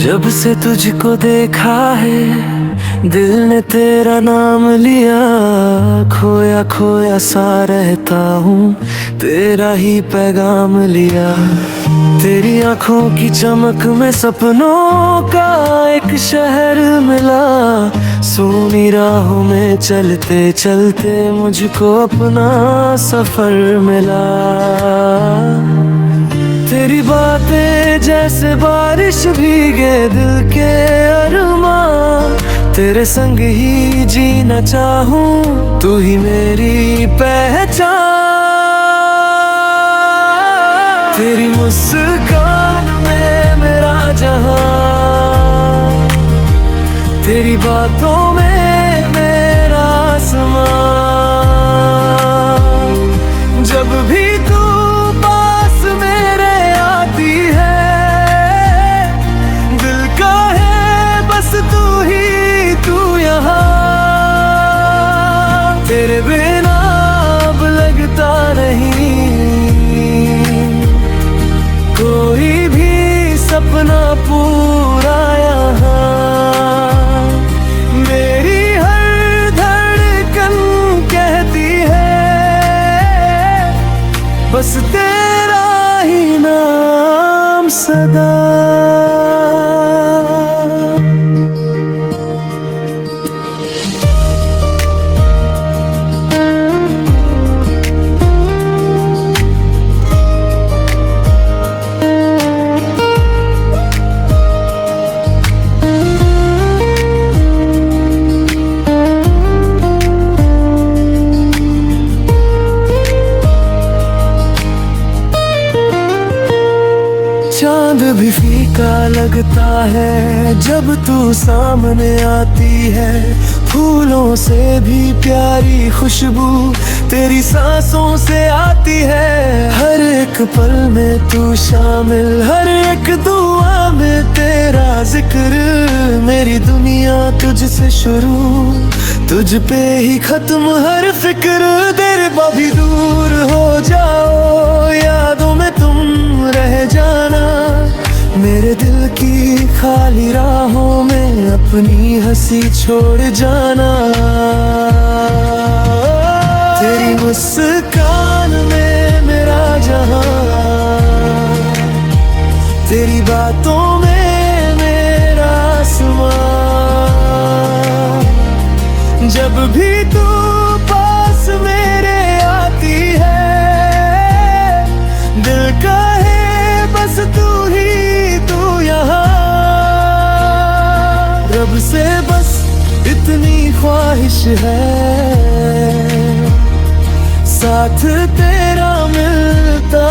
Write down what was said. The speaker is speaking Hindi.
जब से तुझको देखा है दिल ने तेरा नाम लिया, खोया खोया सा रहता हूँ तेरा ही पैगाम लिया। तेरी आंखों की चमक में सपनों का एक शहर मिला, सोनी राहों में चलते चलते मुझको अपना सफर मिला। तेरी बातें जैसे बारिश भीगे दिल के अरमां, तेरे संग ही जीना चाहूं तू ही मेरी पहचान। तेरी मुस्कान में मेरा जहां, तेरी बातों में मेरा आसमां। जब भी तू पास मेरे आती है, दिल का है बस तू ही तू यहाँ। तेरे बिना अब लगता नहीं कोई भी सपना पूरा यहाँ। मेरी हर धड़कन कहती है बस तेरा ही नाम सदा। चांद भी फीका लगता है जब तू सामने आती है, फूलों से भी प्यारी खुशबू तेरी सांसों से आती है। हर एक पल में तू शामिल, हर एक दुआ में तेरा जिक्र। मेरी दुनिया तुझसे शुरू, तुझ पे ही खत्म हर फिक्र। देर भी दूर हो जाओ, यादों में तुम रह जाना। मेरे दिल की खाली राहों में अपनी हंसी छोड़ जाना। तेरी मुस्कान में मेरा जहां, तेरी बातों में मेरा आसमां। जब भी तू पास मेरे आती है, दिल का है बस तू ही तू यहाँ। रब से बस इतनी ख्वाहिश है, साथ तेरा मिलता